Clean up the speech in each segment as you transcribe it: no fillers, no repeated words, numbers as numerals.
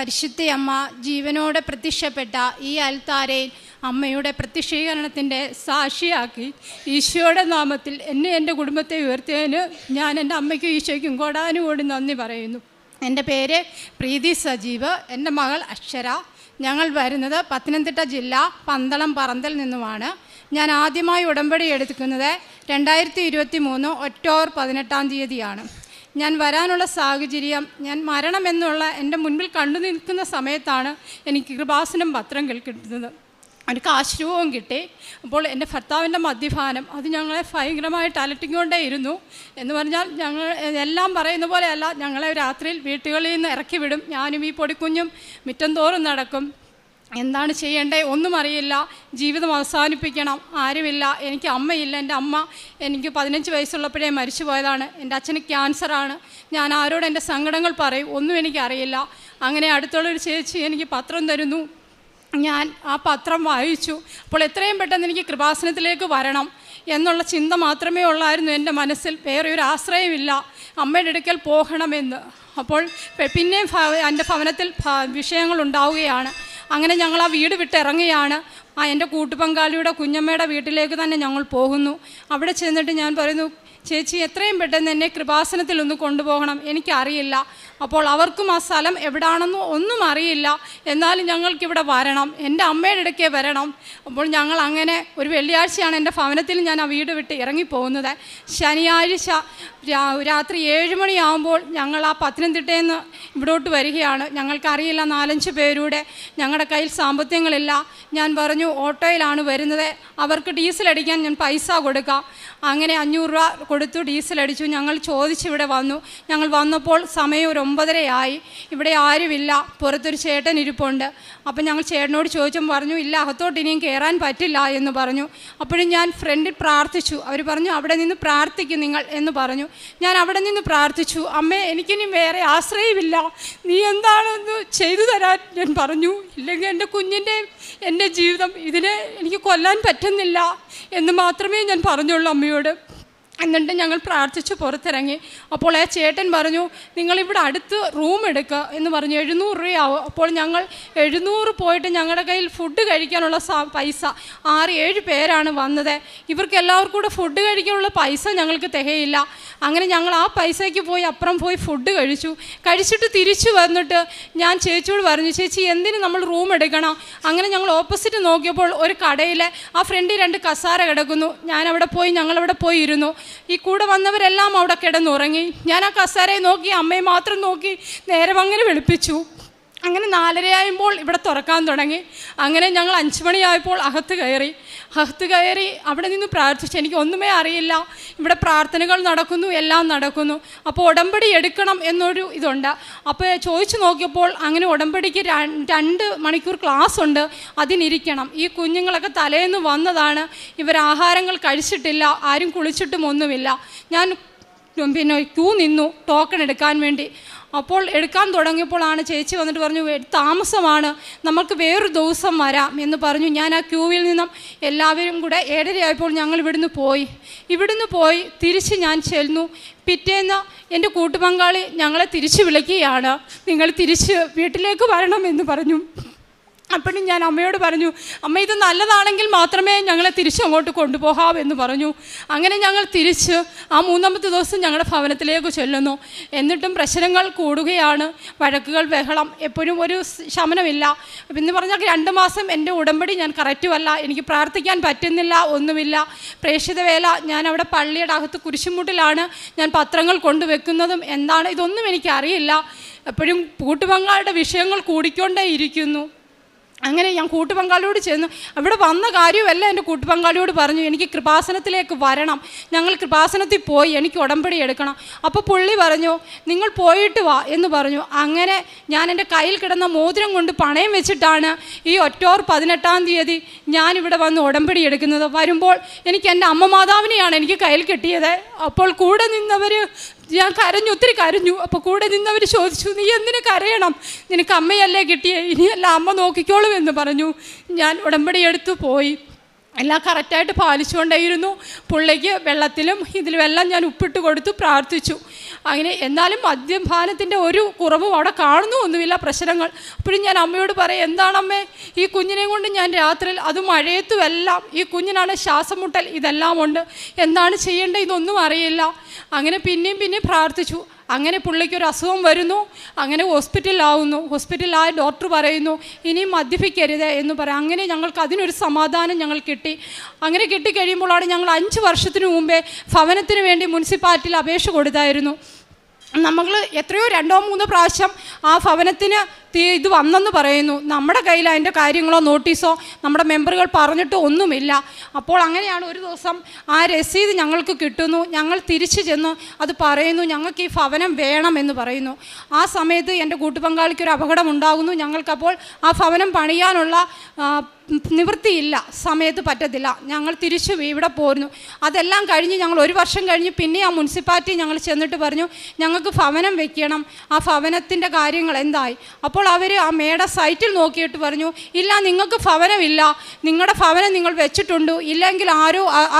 പരിശുദ്ധ അമ്മ ജീവനോടെ പ്രത്യക്ഷപ്പെട്ട ഈ അൽത്താരയിൽ അമ്മയുടെ പ്രത്യക്ഷീകരണത്തിൻ്റെ സാക്ഷിയാക്കി ഈശോയുടെ നാമത്തിൽ എന്നെ എൻ്റെ കുടുംബത്തെ ഉയർത്തിയതിന് ഞാൻ എൻ്റെ അമ്മയ്ക്കും ഈശോയ്ക്കും കോടാനുകോടി നന്ദി പറയുന്നു. എൻ്റെ പേര് പ്രീതി സജീവ്, എൻ്റെ മകൾ അക്ഷര. ഞങ്ങൾ വരുന്നത് പത്തനംതിട്ട ജില്ല പന്തളം പറന്തൽ നിന്നുമാണ്. ഞാൻ ആദ്യമായി ഉടമ്പടി എടുക്കുന്നത് 2023 ഒക്ടോബർ 18 ഞാൻ വരാനുള്ള സാഹചര്യം, ഞാൻ മരണമെന്നുള്ള എൻ്റെ മുൻപിൽ കണ്ടു നിൽക്കുന്ന സമയത്താണ് എനിക്ക് കൃപാസനം പത്രം കിട്ടുന്നത്. എനിക്ക് ആശ്രയവും കിട്ടി. അപ്പോൾ എൻ്റെ ഭർത്താവിൻ്റെ മദ്യപാനം അത് ഞങ്ങളെ ഭയങ്കരമായിട്ട് അലട്ടിക്കൊണ്ടേയിരുന്നു. എന്ന് പറഞ്ഞാൽ ഞങ്ങൾ എല്ലാം പറയുന്ന പോലെയല്ല, ഞങ്ങളെ രാത്രിയിൽ വീട്ടുകളിൽ നിന്ന് ഇറക്കി വിടും. ഞാനും ഈ പൊടിക്കുഞ്ഞും മുറ്റം തോറും നടക്കും. എന്താണ് ചെയ്യേണ്ടത് ഒന്നും അറിയില്ല. ജീവിതം അവസാനിപ്പിക്കണം, ആരുമില്ല. എനിക്ക് അമ്മയില്ല. എൻ്റെ അമ്മ എനിക്ക് 15 വയസ്സുള്ളപ്പോഴേ മരിച്ചു പോയതാണ്. എൻ്റെ അച്ഛന് ക്യാൻസറാണ്. ഞാൻ ആരോട് എൻ്റെ സങ്കടങ്ങൾ പറയും, ഒന്നും എനിക്കറിയില്ല. അങ്ങനെ അടുത്തുള്ളൊരു ചേച്ചി എനിക്ക് പത്രം തരുന്നു. ഞാൻ ആ പത്രം വായിച്ചു. അപ്പോൾ എത്രയും പെട്ടെന്ന് എനിക്ക് കൃപാസനത്തിലേക്ക് വരണം എന്നുള്ള ചിന്ത മാത്രമേ ഉള്ളായിരുന്നു എൻ്റെ മനസ്സിൽ. വേറെ ഒരു ആശ്രയമില്ല, അമ്മയുടെ അടുക്കൽ പോകണമെന്ന്. അപ്പോൾ പിന്നെയും എൻ്റെ ഭവനത്തിൽ വിഷയങ്ങൾ ഉണ്ടാവുകയാണ്. അങ്ങനെ ഞങ്ങൾ ആ വീട് വിട്ടിറങ്ങുകയാണ്. എൻ്റെ കൂട്ടുപങ്കാളിയുടെ കുഞ്ഞമ്മയുടെ വീട്ടിലേക്ക് തന്നെ ഞങ്ങൾ പോകുന്നു. അവിടെ ചെന്നിട്ട് ഞാൻ പറയുന്നു, ചേച്ചി എത്രയും പെട്ടെന്ന് എന്നെ കൃപാസനത്തിൽ ഒന്ന് കൊണ്ടുപോകണം, എനിക്കറിയില്ല. അപ്പോൾ അവർക്കും ആ സ്ഥലം എവിടാണെന്നും ഒന്നും അറിയില്ല. എന്നാലും ഞങ്ങൾക്കിവിടെ വരണം, എൻ്റെ അമ്മയുടെ ഇടയ്ക്ക് വരണം. അപ്പോൾ ഞങ്ങൾ അങ്ങനെ ഒരു വെള്ളിയാഴ്ചയാണ് എൻ്റെ ഭവനത്തിൽ ഞാൻ ആ വീട് വിട്ട് ഇറങ്ങിപ്പോകുന്നത്. ശനിയാഴ്ച രാത്രി 7 മണിയാകുമ്പോൾ ഞങ്ങൾ ആ പത്തനംതിട്ടയിൽ നിന്ന് ഇവിടോട്ട് വരികയാണ്. ഞങ്ങൾക്കറിയില്ല, 4-5 പേരുടെ. ഞങ്ങളുടെ കയ്യിൽ സാമ്പത്തികങ്ങളില്ല. ഞാൻ പറഞ്ഞു ഓട്ടോയിലാണ് വരുന്നത്, അവർക്ക് ഡീസൽ അടിക്കാൻ ഞാൻ പൈസ കൊടുക്കാം. അങ്ങനെ 500 രൂപ കൊടുത്തു ഡീസൽ അടിച്ചു. ഞങ്ങൾ ചോദിച്ചിവിടെ വന്നു. ഞങ്ങൾ വന്നപ്പോൾ സമയം ഒരു 9:30 ഇവിടെ ആരുമില്ല. പുറത്തൊരു ചേട്ടൻ ഇരിപ്പുണ്ട്. അപ്പം ഞങ്ങൾ ചേട്ടനോട് ചോദിച്ചും പറഞ്ഞു, ഇല്ല അകത്തോട്ട് ഇനിയും കയറാൻ പറ്റില്ല എന്ന് പറഞ്ഞു. അപ്പോഴും ഞാൻ ഫ്രണ്ടിൽ പ്രാർത്ഥിച്ചു. അവർ പറഞ്ഞു അവിടെ നിന്ന് പ്രാർത്ഥിക്കും നിങ്ങൾ എന്ന് പറഞ്ഞു. ഞാൻ അവിടെ നിന്ന് പ്രാർത്ഥിച്ചു, അമ്മേ എനിക്കിനി വേറെ ആശ്രയമില്ല, നീ എന്താണെന്ന് ചെയ്തു തരാൻ ഞാൻ പറഞ്ഞു. ഇല്ലെങ്കിൽ എൻ്റെ കുഞ്ഞിൻ്റെയും എൻ്റെ ജീവിതം ഇതിനെ എനിക്ക് കൊല്ലാൻ പറ്റുന്നില്ല എന്ന് മാത്രമേ ഞാൻ പറഞ്ഞുള്ളൂ അമ്മയോട്. എന്നിട്ട് ഞങ്ങൾ പ്രാർത്ഥിച്ച് പുറത്തിറങ്ങി. അപ്പോൾ ആ ചേട്ടൻ പറഞ്ഞു, നിങ്ങളിവിടെ അടുത്ത് റൂം എടുക്കുക എന്ന് പറഞ്ഞു. 700 രൂപയാവും. അപ്പോൾ ഞങ്ങൾ 700 പോയിട്ട് ഞങ്ങളുടെ കയ്യിൽ ഫുഡ് കഴിക്കാനുള്ള പൈസ 6-7 പേരാണ് വന്നത്. ഇവർക്ക് എല്ലാവർക്കും കൂടെ ഫുഡ് കഴിക്കാനുള്ള പൈസ ഞങ്ങൾക്ക് തികയില്ല. അങ്ങനെ ഞങ്ങൾ ആ പൈസയ്ക്ക് പോയി അപ്പുറം പോയി ഫുഡ് കഴിച്ചിട്ട് തിരിച്ചു വന്നിട്ട് ഞാൻ ചേച്ചിയോട് പറഞ്ഞു, ചേച്ചി എന്തിന് നമ്മൾ റൂം എടുക്കണം? അങ്ങനെ ഞങ്ങൾ ഓപ്പോസിറ്റ് നോക്കിയപ്പോൾ ഒരു കടയിൽ ആ ഫ്രണ്ടിൽ 2 കസാര കിടക്കുന്നു. ഞങ്ങളവിടെ പോയി ഇരുന്നു. ഈ കൂടെ വന്നവരെല്ലാം അവിടെ കിടന്നുറങ്ങി. ഞാൻ ആ കസാരയെ നോക്കി, അമ്മയെ മാത്രം നോക്കി നേരം അങ്ങനെ വെളുപ്പിച്ചു. അങ്ങനെ 4:30 ആയപ്പോൾ ഇവിടെ തുറക്കാൻ തുടങ്ങി. അങ്ങനെ ഞങ്ങൾ 5 മണിയായപ്പോൾ അകത്ത് കയറി അവിടെ നിന്ന് പ്രാർത്ഥിച്ചു. എനിക്ക് ഒന്നുമേ അറിയില്ല. ഇവിടെ പ്രാർത്ഥനകൾ നടക്കുന്നു, എല്ലാം നടക്കുന്നു. അപ്പോൾ ഉടമ്പടി എടുക്കണം എന്നൊരു ഇതുണ്ട്. അപ്പോൾ ചോദിച്ചു നോക്കിയപ്പോൾ അങ്ങനെ ഉടമ്പടിക്ക് 2 മണിക്കൂർ ക്ലാസ് ഉണ്ട്, അതിനിരിക്കണം. ഈ കുഞ്ഞുങ്ങളൊക്കെ തലേന്ന് വന്നതാണ്, ഇവർ ആഹാരങ്ങൾ കഴിച്ചിട്ടില്ല, ആരും കുളിച്ചിട്ടും ഒന്നുമില്ല. ഞാൻ പിന്നെ ക്യൂ നിന്നു ടോക്കൺ എടുക്കാൻ വേണ്ടി. അപ്പോൾ എടുക്കാൻ തുടങ്ങിയപ്പോഴാണ് ചേച്ചി വന്നിട്ട് പറഞ്ഞു, താമസമാണ്, നമുക്ക് വേറൊരു ദിവസം വരാം എന്ന് പറഞ്ഞു. ഞാൻ ആ ക്യൂവിൽ നിന്നും എല്ലാവരും കൂടെ 7:30 ആയപ്പോൾ ഞങ്ങൾ ഇവിടുന്ന് പോയി തിരിച്ച് ഞാൻ ചെന്നു. പിറ്റേന്ന് എൻ്റെ കൂട്ടുപങ്കാളി ഞങ്ങളെ തിരിച്ച് വിളിക്കുകയാണ്, നിങ്ങൾ തിരിച്ച് വീട്ടിലേക്ക് വരണമെന്ന് പറഞ്ഞു. അപ്പോഴും ഞാൻ അമ്മയോട് പറഞ്ഞു, അമ്മ ഇത് നല്ലതാണെങ്കിൽ മാത്രമേ ഞങ്ങളെ തിരിച്ചങ്ങോട്ട് കൊണ്ടുപോകാമെന്ന് പറഞ്ഞു. അങ്ങനെ ഞങ്ങൾ തിരിച്ച് ആ 3ാമത്തെ ദിവസം ഞങ്ങളുടെ ഭവനത്തിലേക്ക് ചെല്ലുന്നു. എന്നിട്ടും പ്രശ്നങ്ങൾ കൂടുകയാണ്, വഴക്കുകൾ, ബഹളം, എപ്പോഴും ഒരു ശമനമില്ല. എന്ന് പറഞ്ഞാൽ 2 മാസം എൻ്റെ ഉടമ്പടി ഞാൻ കറക്റ്റുമല്ല, എനിക്ക് പ്രാർത്ഥിക്കാൻ പറ്റുന്നില്ല, ഒന്നുമില്ല. പ്രേക്ഷിത വേല ഞാൻ അവിടെ പള്ളിയുടെ അകത്ത് കുരിശുമുട്ടിലാണ് ഞാൻ പത്രങ്ങൾ കൊണ്ടുവെക്കുന്നതും. എന്താണ് ഇതൊന്നും എനിക്കറിയില്ല. എപ്പോഴും കൂട്ടുപങ്കാളിയുടെ വിഷയങ്ങൾ കൂടിക്കൊണ്ടേ ഇരിക്കുന്നു. അങ്ങനെ ഞാൻ കൂട്ടുപങ്കാളിയോട് ചെന്നു. അവിടെ വന്ന കാര്യമല്ല എൻ്റെ കൂട്ടുപങ്കാളിയോട് പറഞ്ഞു, എനിക്ക് കൃപാസനത്തിലേക്ക് വരണം, ഞങ്ങൾ കൃപാസനത്തിൽ പോയി എനിക്ക് ഉടമ്പടി എടുക്കണം. അപ്പോൾ പുള്ളി പറഞ്ഞു, നിങ്ങൾ പോയിട്ട് വാ എന്ന് പറഞ്ഞു. അങ്ങനെ ഞാൻ എൻ്റെ കയ്യിൽ കിടന്ന മോതിരം കൊണ്ട് പണയം വെച്ചിട്ടാണ് ഈ ഒക്ടോബർ 18 ഞാനിവിടെ വന്ന് ഉടമ്പടി എടുക്കുന്നത്. വരുമ്പോൾ എനിക്ക് എൻ്റെ അമ്മ മാതാവിനെയാണ് എനിക്ക് കയ്യിൽ കിട്ടിയത്. അപ്പോൾ കൂടെ നിന്നവർ, ഞാൻ ഒത്തിരി കരഞ്ഞു. അപ്പോൾ കൂടെ നിന്നവർ ചോദിച്ചു, നീ എന്തിനു കരയണം, നിനക്ക് അമ്മയല്ലേ കിട്ടിയേ, ഇനിയല്ല അമ്മ നോക്കിക്കോളും എന്ന് പറഞ്ഞു. ഞാൻ ഉടമ്പടി എടുത്തു പോയി. എല്ലാം കറക്റ്റായിട്ട് പാലിച്ചുകൊണ്ടേയിരുന്നു. പുള്ളിക്ക് വെള്ളത്തിലും ഇതിലുമെല്ലാം ഞാൻ ഉപ്പിട്ട് കൊടുത്തു, പ്രാർത്ഥിച്ചു. അങ്ങനെ എന്നാലും മദ്യപാനത്തിൻ്റെ ഒരു കുറവും അവിടെ കാണുന്നൊന്നുമില്ല, പ്രശ്നങ്ങൾ. അപ്പോഴും ഞാൻ അമ്മയോട് പറയും, എന്താണമ്മേ ഈ കുഞ്ഞിനെ കൊണ്ട് ഞാൻ രാത്രിയിൽ അത് മഴയത്തുമെല്ലാം, ഈ കുഞ്ഞിനാണ് ശ്വാസം മുട്ടൽ, ഇതെല്ലാം ഉണ്ട്, എന്താണ് ചെയ്യേണ്ടത് ഇതൊന്നും അറിയില്ല. അങ്ങനെ പിന്നെയും പ്രാർത്ഥിച്ചു. അങ്ങനെ പുള്ളിക്കൊരു അസുഖം വരുന്നു, അങ്ങനെ ഹോസ്പിറ്റലിലായ ഡോക്ടർ പറയുന്നു ഇനിയും മദ്യപിക്കരുത് എന്ന് പറയാം. അങ്ങനെ ഞങ്ങൾക്ക് അതിനൊരു സമാധാനം ഞങ്ങൾ കിട്ടി. അങ്ങനെ കിട്ടിക്കഴിയുമ്പോഴാണ് ഞങ്ങൾ 5 വർഷത്തിന് മുമ്പേ ഭവനത്തിന് വേണ്ടി മുനിസിപ്പാലിറ്റിയിൽ അപേക്ഷ കൊടുത്തായിരുന്നു. നമ്മൾ എത്രയോ 2-3 പ്രാവശ്യം ആ ഭവനത്തിന് ഇത് വന്നെന്ന് പറയുന്നു. നമ്മുടെ കയ്യിൽ അതിൻ്റെ കാര്യങ്ങളോ നോട്ടീസോ നമ്മുടെ മെമ്പറുകൾ പറഞ്ഞിട്ട് ഒന്നുമില്ല. അപ്പോൾ അങ്ങനെയാണ് ഒരു ദിവസം ആ രസീത് ഞങ്ങൾക്ക് കിട്ടുന്നു. ഞങ്ങൾ തിരിച്ചു ചെന്ന് അത് പറയുന്നു, ഞങ്ങൾക്ക് ഈ ഭവനം വേണമെന്ന് പറയുന്നു. ആ സമയത്ത് എൻ്റെ കൂട്ടുപങ്കാളിക്കൊരു അപകടം ഉണ്ടാകുന്നു. ഞങ്ങൾക്കപ്പോൾ ആ ഭവനം പണിയാനുള്ള നിവൃത്തിയില്ല, സമയത്ത് പറ്റത്തില്ല. ഞങ്ങൾ തിരിച്ചു ഇവിടെ പോരുന്നു. അതെല്ലാം കഴിഞ്ഞ് ഞങ്ങൾ 1 വർഷം കഴിഞ്ഞ് പിന്നെ ആ മുനിസിപ്പാലിറ്റി ഞങ്ങൾ ചെന്നിട്ട് പറഞ്ഞു ഞങ്ങൾക്ക് ഭവനം വെക്കണം, ആ ഭവനത്തിൻ്റെ കാര്യങ്ങൾ എന്തായി? അപ്പോൾ അവർ ആ മേയുടെ സൈറ്റിൽ നോക്കിയിട്ട് പറഞ്ഞു ഇല്ല, നിങ്ങൾക്ക് ഭവനമില്ല, നിങ്ങളുടെ ഭവനം നിങ്ങൾ വെച്ചിട്ടുണ്ട്, ഇല്ലെങ്കിൽ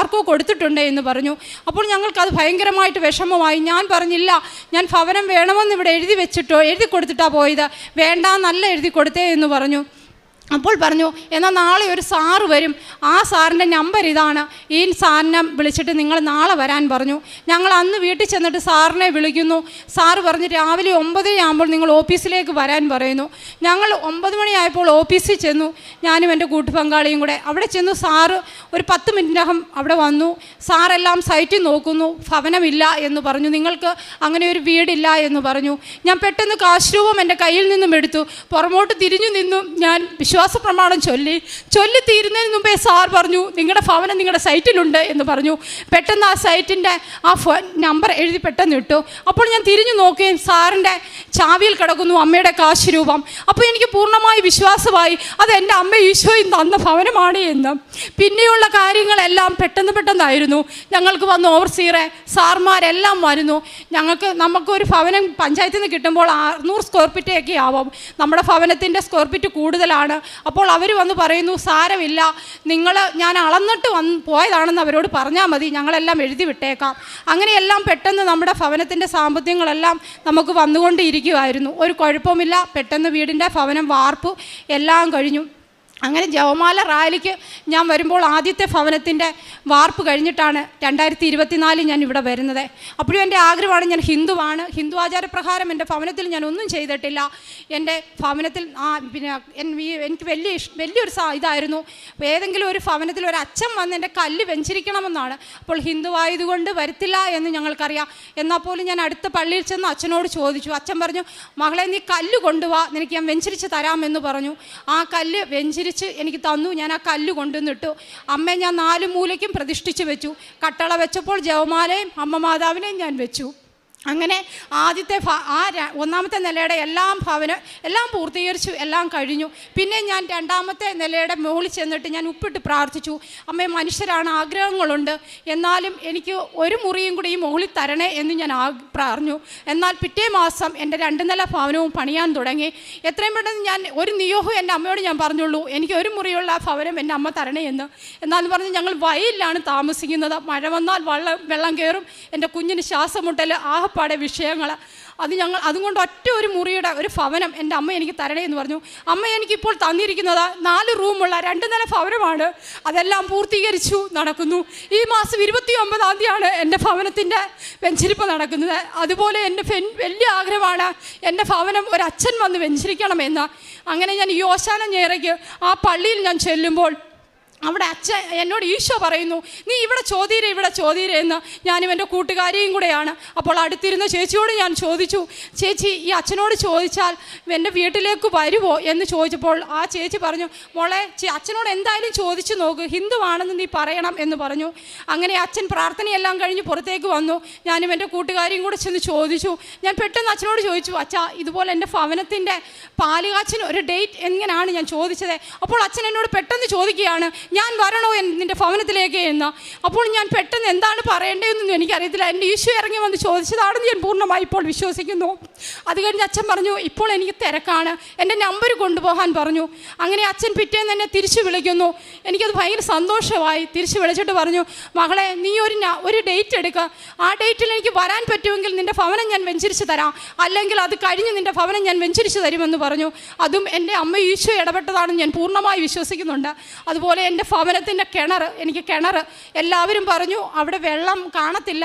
ആർക്കോ കൊടുത്തിട്ടുണ്ട് എന്ന് പറഞ്ഞു. അപ്പോൾ ഞങ്ങൾക്കത് ഭയങ്കരമായിട്ട് വിഷമമായി. ഞാൻ പറഞ്ഞില്ല, ഞാൻ ഭവനം വേണമെന്ന് ഇവിടെ എഴുതി കൊടുത്തിട്ടാണ് പോയത്, വേണ്ട നല്ല എഴുതി കൊടുത്തേ എന്ന് പറഞ്ഞു. അപ്പോൾ പറഞ്ഞു എന്നാൽ നാളെ ഒരു സാറ് വരും, ആ സാറിൻ്റെ നമ്പർ ഇതാണ്, ഈ സാറിനെ വിളിച്ചിട്ട് നിങ്ങൾ നാളെ വരാൻ പറഞ്ഞു. ഞങ്ങൾ അന്ന് വീട്ടിൽ ചെന്നിട്ട് സാറിനെ വിളിക്കുന്നു. സാറ് പറഞ്ഞ് രാവിലെ 9 ആകുമ്പോൾ നിങ്ങൾ ഓഫീസിലേക്ക് വരാൻ പറയുന്നു. ഞങ്ങൾ 9 മണിയായപ്പോൾ ഓഫീസിൽ ചെന്നു, ഞാനും എൻ്റെ കൂട്ടുപങ്കാളിയും കൂടെ. അവിടെ ചെന്നു സാറ് ഒരു 10 മിനിറ്റിനകം അവിടെ വന്നു. സാറെല്ലാം സൈറ്റിൽ നോക്കുന്നു, ഭവനമില്ല എന്ന് പറഞ്ഞു, നിങ്ങൾക്ക് അങ്ങനെ ഒരു വീടില്ല എന്ന് പറഞ്ഞു. ഞാൻ പെട്ടെന്ന് കാശ് രൂപം എൻ്റെ കയ്യിൽ നിന്നും എടുത്തു, പുറമോട്ട് തിരിഞ്ഞു നിന്നു. ഞാൻ വിശ്വാസ പ്രമാണം ചൊല്ലി തീരുന്നതിന് മുമ്പേ സാർ പറഞ്ഞു നിങ്ങളുടെ ഭവനം നിങ്ങളുടെ സൈറ്റിലുണ്ട് എന്ന് പറഞ്ഞു. പെട്ടെന്ന് ആ സൈറ്റിൻ്റെ ആ നമ്പർ എഴുതി പെട്ടെന്ന് ഇട്ടു. അപ്പോൾ ഞാൻ തിരിഞ്ഞു നോക്കുകയും സാറിൻ്റെ ചാവിയിൽ കിടക്കുന്നു അമ്മയുടെ കാശ് രൂപം. അപ്പോൾ എനിക്ക് പൂർണ്ണമായി വിശ്വാസമായി അത് എൻ്റെ അമ്മ ഈശോയും തന്ന ഭവനമാണ് എന്ന്. പിന്നെയുള്ള കാര്യങ്ങളെല്ലാം പെട്ടെന്നായിരുന്നു. ഞങ്ങൾക്ക് വന്ന് ഓവർസീറെ സാർമാരെല്ലാം വരുന്നു. നമുക്കൊരു ഭവനം പഞ്ചായത്തിൽ നിന്ന് കിട്ടുമ്പോൾ 600 സ്ക്വയർ ഫീറ്റൊക്കെ ആവും, നമ്മുടെ ഭവനത്തിൻ്റെ സ്ക്വയർ ഫീറ്റ് കൂടുതലാണ്. അപ്പോൾ അവർ വന്ന് പറയുന്നു സാരമില്ല, ഞാൻ അളന്നിട്ട് പോയതാണെന്ന് അവരോട് പറഞ്ഞാൽ മതി, ഞങ്ങളെല്ലാം എഴുതി വിട്ടേക്കാം. അങ്ങനെയെല്ലാം പെട്ടെന്ന് നമ്മുടെ ഭവനത്തിൻ്റെ സാമ്പത്തികങ്ങളെല്ലാം നമുക്ക് വന്നുകൊണ്ടിരിക്കുമായിരുന്നു. ഒരു കുഴപ്പമില്ല, പെട്ടെന്ന് വീടിൻ്റെ ഭവനം വാർപ്പ് എല്ലാം കഴിഞ്ഞു. അങ്ങനെ ജപമാല റാലിക്ക് ഞാൻ വരുമ്പോൾ ആദ്യത്തെ ഭവനത്തിൻ്റെ വാർപ്പ് കഴിഞ്ഞിട്ടാണ് 2024 ഞാൻ ഇവിടെ വരുന്നത്. അപ്പോഴും എൻ്റെ ആഗ്രഹമാണ്, ഞാൻ ഹിന്ദുവാണ്, ഹിന്ദു ആചാരപ്രകാരം എൻ്റെ ഭവനത്തിൽ ഞാൻ ഒന്നും ചെയ്തിട്ടില്ല. എൻ്റെ ഭവനത്തിൽ എനിക്ക് വലിയൊരു ഇതായിരുന്നു, ഏതെങ്കിലും ഒരു ഭവനത്തിൽ ഒരു അച്ഛൻ വന്ന് എൻ്റെ കല്ല് വെഞ്ചരിക്കണമെന്നാണ്. അപ്പോൾ ഹിന്ദുവായതുകൊണ്ട് വരത്തില്ല എന്ന് ഞങ്ങൾക്കറിയാം. എന്നാൽ പോലും ഞാൻ അടുത്ത പള്ളിയിൽ ചെന്ന് അച്ഛനോട് ചോദിച്ചു. അച്ഛൻ പറഞ്ഞു മകളെ നീ കല്ല് കൊണ്ടുവാ, നിനക്ക് ഞാൻ വെഞ്ചരിച്ച് തരാമെന്ന് പറഞ്ഞു. ആ കല്ല് വെഞ്ചരിച്ച് എനിക്ക് തന്നു. ഞാൻ ആ കല്ല് കൊണ്ടുവന്നിട്ടു. അമ്മയെ ഞാൻ 4 മൂലയ്ക്കും പ്രതിഷ്ഠിച്ച് വെച്ചു. കട്ടള വെച്ചപ്പോൾ ജപമാലയും അമ്മ മാതാവിനെയും ഞാൻ വെച്ചു. അങ്ങനെ ആദ്യത്തെ ഒന്നാമത്തെ നിലയുടെ എല്ലാം പൂർത്തീകരിച്ചു, എല്ലാം കഴിഞ്ഞു. പിന്നെ ഞാൻ 2ാമത്തെ നിലയുടെ മുകളിൽ ചെന്നിട്ട് ഞാൻ ഉപ്പിട്ട് പ്രാർത്ഥിച്ചു. അമ്മേ മനുഷ്യരാണ്, ആഗ്രഹങ്ങളുണ്ട്, എന്നാലും എനിക്ക് ഒരു മുറിയും കൂടി ഈ മുകളിൽ തരണേ എന്ന് ഞാൻ പറഞ്ഞു. എന്നാൽ പിറ്റേ മാസം എൻ്റെ 2 നില ഭവനവും പണിയാൻ തുടങ്ങി. എത്രയും പെട്ടെന്ന് ഞാൻ ഒരു നിയോഗം എൻ്റെ അമ്മയോട് ഞാൻ പറഞ്ഞുള്ളൂ, എനിക്ക് ഒരു മുറിയുള്ള ഭവനം എൻ്റെ അമ്മ തരണേ എന്ന്. എന്നാലും പറഞ്ഞ് ഞങ്ങൾ വയലിലാണ് താമസിക്കുന്നത്, മഴ വന്നാൽ വെള്ളം കയറും, എൻ്റെ കുഞ്ഞിന് ശ്വാസം മുട്ടൽ പാടെ വിഷയങ്ങൾ. അതുകൊണ്ട് ഒറ്റ ഒരു മുറിയുടെ ഒരു ഭവനം എൻ്റെ അമ്മ എനിക്ക് തരണേ എന്ന് പറഞ്ഞു. അമ്മ എനിക്കിപ്പോൾ തന്നിരിക്കുന്നത് 4 റൂമുള്ള 2 നില ഭവനമാണ്. അതെല്ലാം പൂർത്തീകരിച്ചു നടക്കുന്നു. ഈ മാസം 29-ാം തീയതിയാണ് എൻ്റെ ഭവനത്തിൻ്റെ വെഞ്ചരിപ്പ് നടക്കുന്നത്. അതുപോലെ എൻ്റെ വലിയ ആഗ്രഹമാണ് എൻ്റെ ഭവനം ഒരച്ഛൻ വന്ന് വെഞ്ചരിക്കണമെന്ന്. അങ്ങനെ ഞാൻ യോശാന ഞായറയ്ക്ക് ആ പള്ളിയിൽ ഞാൻ ചെല്ലുമ്പോൾ അവിടെ അച്ഛൻ എന്നോട് ഈശോ പറയുന്നു നീ ഇവിടെ ചോദ്യരേ എന്ന്. ഞാനും എൻ്റെ കൂട്ടുകാരിയും കൂടെയാണ്. അപ്പോൾ അടുത്തിരുന്ന ചേച്ചിയോട് ഞാൻ ചോദിച്ചു, ചേച്ചി ഈ അച്ഛനോട് ചോദിച്ചാൽ എൻ്റെ വീട്ടിലേക്ക് വരുമോ എന്ന് ചോദിച്ചപ്പോൾ ആ ചേച്ചി പറഞ്ഞു മോളെ അച്ഛനോട് എന്തായാലും ചോദിച്ചു നോക്ക്, ഹിന്ദുവാണെന്ന് നീ പറയണം എന്ന് പറഞ്ഞു. അങ്ങനെ അച്ഛൻ പ്രാർത്ഥനയെല്ലാം കഴിഞ്ഞ് പുറത്തേക്ക് വന്നു. ഞാനും എൻ്റെ കൂട്ടുകാരിയും കൂടെ ചെന്ന് ചോദിച്ചു. ഞാൻ പെട്ടെന്ന് അച്ഛനോട് ചോദിച്ചു, അച്ഛാ ഇതുപോലെ എൻ്റെ ഭവനത്തിൻ്റെ പാലുകാച്ചിന് ഒരു ഡേറ്റ് എങ്ങനെയാണ് ഞാൻ ചോദിച്ചത്. അപ്പോൾ അച്ഛൻ എന്നോട് പെട്ടെന്ന് ചോദിക്കുകയാണ് ഞാൻ വരണോ നിൻ്റെ ഭവനത്തിലേക്ക് എന്ന്. അപ്പോൾ ഞാൻ പെട്ടെന്ന് എന്താണ് പറയേണ്ടതെന്നൊന്നും എനിക്കറിയത്തില്ല. എൻ്റെ ഈശോ ഇറങ്ങി വന്ന് ചോദിച്ചതാണെന്ന് ഞാൻ പൂർണ്ണമായി ഇപ്പോൾ വിശ്വസിക്കുന്നു. അത് കഴിഞ്ഞ് അച്ഛൻ പറഞ്ഞു, ഇപ്പോൾ എനിക്ക് തിരക്കാണ്, എൻ്റെ നമ്പർ കൊണ്ടുപോകാൻ പറഞ്ഞു. അങ്ങനെ അച്ഛൻ പിറ്റേന്ന് എന്നെ തിരിച്ചു വിളിക്കുന്നു. എനിക്കത് ഭയങ്കര സന്തോഷമായി. തിരിച്ചു വിളിച്ചിട്ട് പറഞ്ഞു, മകളെ നീ ഒരു ഡേറ്റ് എടുക്കുക, ആ ഡേറ്റിൽ എനിക്ക് വരാൻ പറ്റുമെങ്കിൽ നിൻ്റെ ഭവനം ഞാൻ വെഞ്ചരിച്ച് തരാം, അല്ലെങ്കിൽ അത് കഴിഞ്ഞ് നിൻ്റെ ഭവനം ഞാൻ വെഞ്ചരിച്ച് തരുമെന്ന് പറഞ്ഞു. അതും എൻ്റെ അമ്മ ഈശോ ഇടപെട്ടതാണെന്ന് ഞാൻ പൂർണ്ണമായി വിശ്വസിക്കുന്നുണ്ട്. അതുപോലെ എൻ്റെ ഭവനത്തിൻ്റെ എനിക്ക് കിണർ എല്ലാവരും പറഞ്ഞു അവിടെ വെള്ളം കാണത്തില്ല,